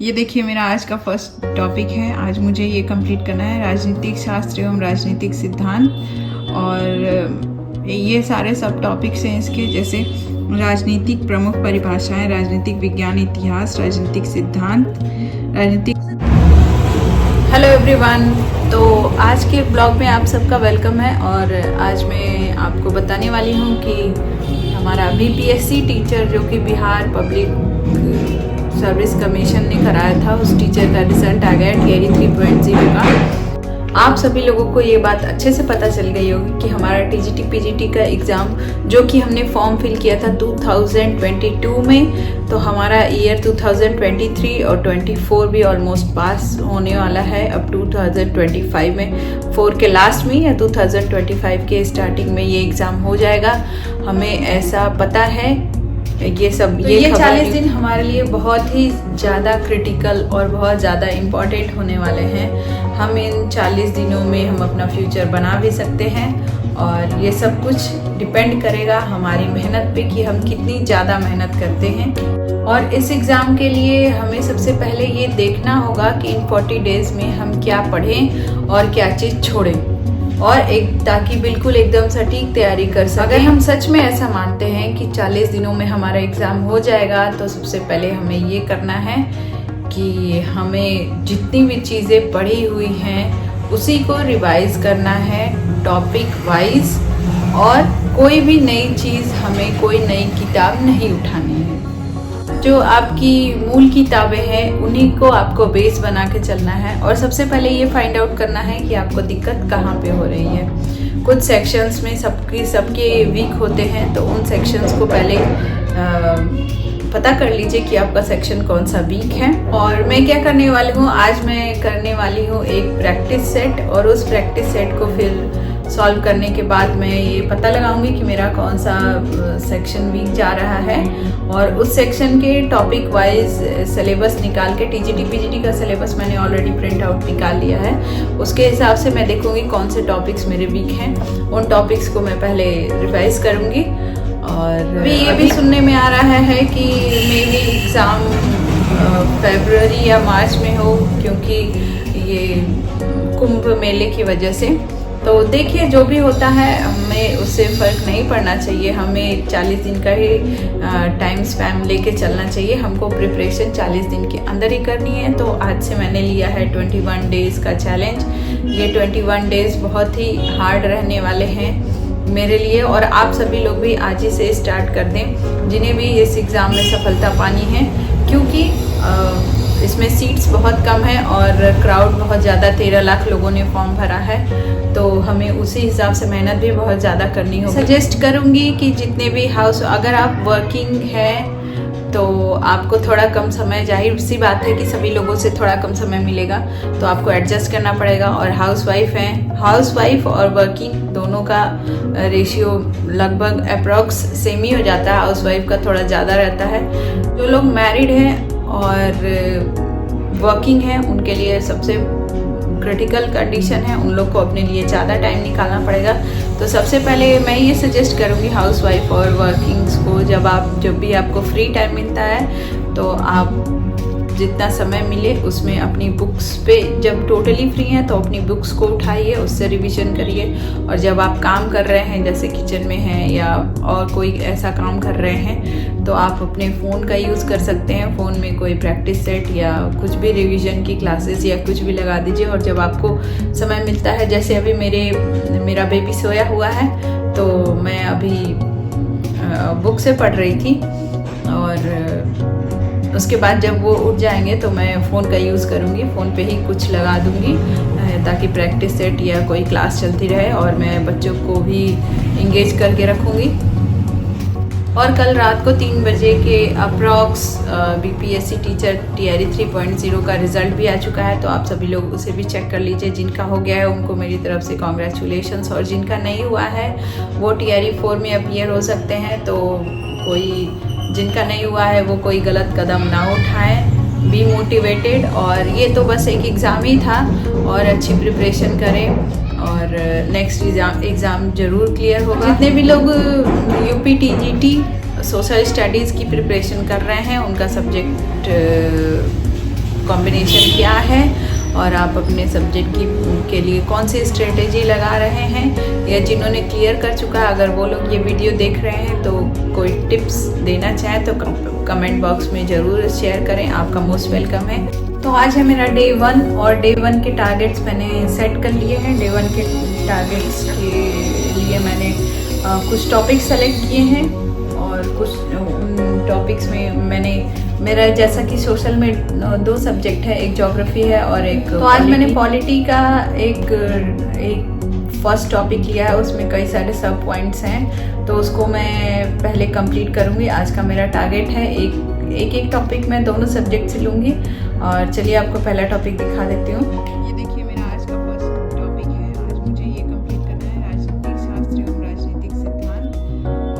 ये देखिए मेरा आज का फर्स्ट टॉपिक है। आज मुझे ये कंप्लीट करना है राजनीतिक शास्त्र एवं राजनीतिक सिद्धांत, और ये सारे सब टॉपिक्स हैं इसके, जैसे राजनीतिक प्रमुख परिभाषाएं, राजनीतिक विज्ञान इतिहास, राजनीतिक सिद्धांत, राजनीतिक। हेलो एवरीवन, तो आज के ब्लॉग में आप सबका वेलकम है। और आज मैं आपको बताने वाली हूँ कि हमारा बीपीएससी टीचर जो कि बिहार पब्लिक सर्विस कमीशन ने कराया था, उस टीचर का रिजल्ट आ गया टियरी 3.0 का। आप सभी लोगों को ये बात अच्छे से पता चल गई होगी कि हमारा टीजीटी पीजीटी का एग्ज़ाम जो कि हमने फॉर्म फिल किया था 2022 में, तो हमारा ईयर 2023 और 24 भी ऑलमोस्ट पास होने वाला है। अब 2025 में 4 के लास्ट में या 2025 के स्टार्टिंग में ये एग्ज़ाम हो जाएगा, हमें ऐसा पता है। ये 40 दिन हमारे लिए बहुत ही ज़्यादा क्रिटिकल और बहुत ज़्यादा इम्पॉर्टेंट होने वाले हैं। हम इन 40 दिनों में हम अपना फ्यूचर बना भी सकते हैं, और ये सब कुछ डिपेंड करेगा हमारी मेहनत पे कि हम कितनी ज़्यादा मेहनत करते हैं। और इस एग्ज़ाम के लिए हमें सबसे पहले ये देखना होगा कि इन 40 डेज़ में हम क्या पढ़ें और क्या चीज़ छोड़ें, और ताकि बिल्कुल एकदम सटीक तैयारी कर सकें। अगर हम सच में ऐसा मानते हैं कि 40 दिनों में हमारा एग्ज़ाम हो जाएगा, तो सबसे पहले हमें ये करना है कि हमें जितनी भी चीज़ें पढ़ी हुई हैं उसी को रिवाइज़ करना है टॉपिक वाइज, और कोई भी नई चीज़, हमें कोई नई किताब नहीं उठानी है। जो आपकी मूल किताबें हैं उन्हीं को आपको बेस बना के चलना है। और सबसे पहले ये फाइंड आउट करना है कि आपको दिक्कत कहाँ पे हो रही है। कुछ सेक्शंस में सबके वीक होते हैं, तो उन सेक्शंस को पहले पता कर लीजिए कि आपका सेक्शन कौन सा वीक है। और मैं क्या करने वाली हूँ, आज मैं करने वाली हूँ एक प्रैक्टिस सेट, और उस प्रैक्टिस सेट को फिर सॉल्व करने के बाद मैं ये पता लगाऊंगी कि मेरा कौन सा सेक्शन वीक जा रहा है, और उस सेक्शन के टॉपिक वाइज सिलेबस निकाल के, टीजीटी पीजीटी का सिलेबस मैंने ऑलरेडी प्रिंट आउट निकाल लिया है, उसके हिसाब से मैं देखूंगी कौन से टॉपिक्स मेरे वीक हैं। उन टॉपिक्स को मैं पहले रिवाइज करूंगी। और अभी ये भी सुनने में आ रहा है कि मेरी एग्ज़ाम फरवरी या मार्च में हो, क्योंकि ये कुंभ मेले की वजह से। तो देखिए, जो भी होता है हमें उससे फ़र्क नहीं पड़ना चाहिए। हमें 40 दिन का ही टाइम स्पैम लेके चलना चाहिए। हमको प्रिपरेशन 40 दिन के अंदर ही करनी है। तो आज से मैंने लिया है 21 डेज़ का चैलेंज। ये 21 डेज़ बहुत ही हार्ड रहने वाले हैं मेरे लिए, और आप सभी लोग भी आज ही से स्टार्ट कर दें जिन्हें भी इस एग्ज़ाम में सफलता पानी है, क्योंकि इसमें सीट्स बहुत कम है और क्राउड बहुत ज़्यादा, 13 लाख लोगों ने फॉर्म भरा है, तो हमें उसी हिसाब से मेहनत भी बहुत ज़्यादा करनी होगी। सजेस्ट करूँगी कि जितने भी अगर आप वर्किंग हैं तो आपको थोड़ा कम समय, जाहिर सी बात है कि सभी लोगों से थोड़ा कम समय मिलेगा, तो आपको एडजस्ट करना पड़ेगा। और हाउसवाइफ और वर्किंग दोनों का रेशियो लगभग अप्रॉक्स सेम ही हो जाता है। हाउसवाइफ का थोड़ा ज़्यादा रहता है। जो लोग मैरिड हैं और वर्किंग हैं उनके लिए सबसे क्रिटिकल कंडीशन है, उन लोग को अपने लिए ज़्यादा टाइम निकालना पड़ेगा। तो सबसे पहले मैं ये सजेस्ट करूँगी हाउसवाइफ और वर्किंग्स को, जब भी आपको फ्री टाइम मिलता है तो आप जितना समय मिले उसमें अपनी बुक्स पे, जब टोटली फ्री हैं तो अपनी बुक्स को उठाइए, उससे रिवीजन करिए। और जब आप काम कर रहे हैं, जैसे किचन में हैं या और कोई ऐसा काम कर रहे हैं, तो आप अपने फ़ोन का यूज़ कर सकते हैं। फ़ोन में कोई प्रैक्टिस सेट या कुछ भी रिवीजन की क्लासेस या कुछ भी लगा दीजिए। और जब आपको समय मिलता है, जैसे अभी मेरा बेबी सोया हुआ है, तो मैं अभी बुक से पढ़ रही थी, और उसके बाद जब वो उठ जाएंगे तो मैं फ़ोन का यूज़ करूँगी, फ़ोन पे ही कुछ लगा दूँगी ताकि प्रैक्टिस सेट या कोई क्लास चलती रहे, और मैं बच्चों को भी इंगेज करके रखूँगी। और कल रात को 3 बजे के अप्रॉक्स बीपीएससी टीचर टियरी 3.0 का रिज़ल्ट भी आ चुका है, तो आप सभी लोग उसे भी चेक कर लीजिए। जिनका हो गया है उनको मेरी तरफ से कॉन्ग्रेचुलेशंस, और जिनका नहीं हुआ है वो टियरी 4 में अपीयर हो सकते हैं। तो जिनका नहीं हुआ है वो कोई गलत कदम ना उठाएं, बी मोटिवेटेड। और ये तो बस एक एग्ज़ाम ही था, और अच्छी प्रिपरेशन करें और नेक्स्ट एग्ज़ाम ज़रूर क्लियर होगा। जितने भी लोग यूपी टीजीटी सोशल स्टडीज़ की प्रिपरेशन कर रहे हैं, उनका सब्जेक्ट कॉम्बिनेशन क्या है और आप अपने सब्जेक्ट के लिए कौन सी स्ट्रेटेजी लगा रहे हैं, या जिन्होंने क्लियर कर चुका है अगर वो लोग ये वीडियो देख रहे हैं तो कोई टिप्स देना चाहें तो कमेंट बॉक्स में ज़रूर शेयर करें। आपका मोस्ट वेलकम है। तो आज है मेरा डे 1 और डे 1 के टारगेट्स मैंने सेट कर लिए हैं। डे 1 के टारगेट्स के लिए मैंने कुछ टॉपिक्स सेलेक्ट किए हैं और कुछ उन टॉपिक्स में मैंने मेरा जैसा कि सोशल में 2 सब्जेक्ट है, एक ज्योग्राफी है और एक तो आज मैंने पॉलिटी का एक फर्स्ट टॉपिक लिया है। उसमें कई सारे सब पॉइंट्स हैं तो उसको मैं पहले कंप्लीट करूँगी। आज का मेरा टारगेट है एक टॉपिक मैं दोनों सब्जेक्ट से लूँगी। और चलिए आपको पहला टॉपिक दिखा देती हूँ। ये देखिए मेरा आज का फर्स्ट टॉपिक है। आज मुझे ये कंप्लीट करना है राजनीतिक शास्त्र एवं राजनीतिक सिद्धांत।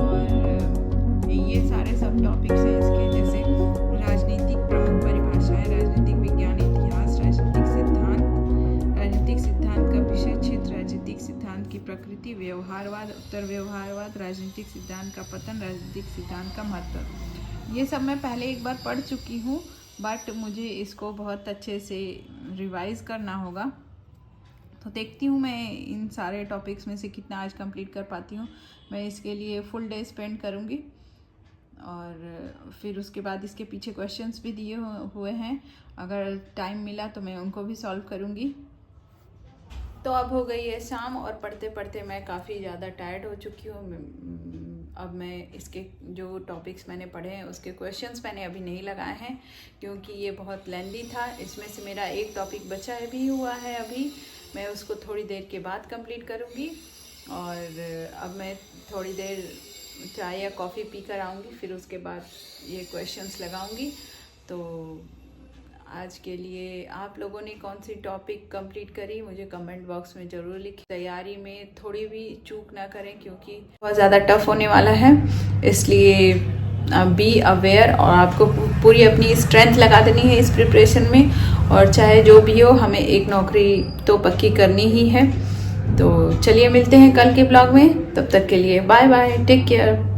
और ये सारे सब टॉपिक्स हैं इसके, जैसे राजनीतिक प्रमुख परिभाषाएं, राजनीतिक विज्ञान, इतिहास, राजनीतिक सिद्धांत का विषय क्षेत्र, राजनीतिक सिद्धांत की प्रकृति, व्यवहारवाद, उत्तर व्यवहारवाद, राजनीतिक सिद्धांत का पतन, राजनीतिक सिद्धांत का महत्व। ये सब मैं पहले एक बार पढ़ चुकी हूँ बट मुझे इसको बहुत अच्छे से रिवाइज़ करना होगा। तो देखती हूँ मैं इन सारे टॉपिक्स में से कितना आज कंप्लीट कर पाती हूँ। मैं इसके लिए फुल डे स्पेंड करूँगी और फिर उसके बाद इसके पीछे क्वेश्चंस भी दिए हुए हैं, अगर टाइम मिला तो मैं उनको भी सॉल्व करूँगी। तो अब हो गई है शाम और पढ़ते पढ़ते मैं काफ़ी ज़्यादा टायर्ड हो चुकी हूँ। अब मैं इसके जो टॉपिक्स मैंने पढ़े हैं उसके क्वेश्चंस मैंने अभी नहीं लगाए हैं क्योंकि ये बहुत लेंदी था। इसमें से मेरा एक टॉपिक बचा भी हुआ है, अभी मैं उसको थोड़ी देर के बाद कंप्लीट करूँगी। और अब मैं थोड़ी देर चाय या कॉफ़ी पी कर आऊँगी, फिर उसके बाद ये क्वेश्चंस लगाऊँगी। तो आज के लिए आप लोगों ने कौन सी टॉपिक कंप्लीट करी मुझे कमेंट बॉक्स में ज़रूर लिखें। तैयारी में थोड़ी भी चूक ना करें क्योंकि बहुत ज़्यादा टफ होने वाला है, इसलिए बी अवेयर और आपको पूरी अपनी स्ट्रेंथ लगा देनी है इस प्रिपरेशन में। और चाहे जो भी हो हमें एक नौकरी तो पक्की करनी ही है। तो चलिए मिलते हैं कल के ब्लॉग में, तब तक के लिए बाय बाय, टेक केयर।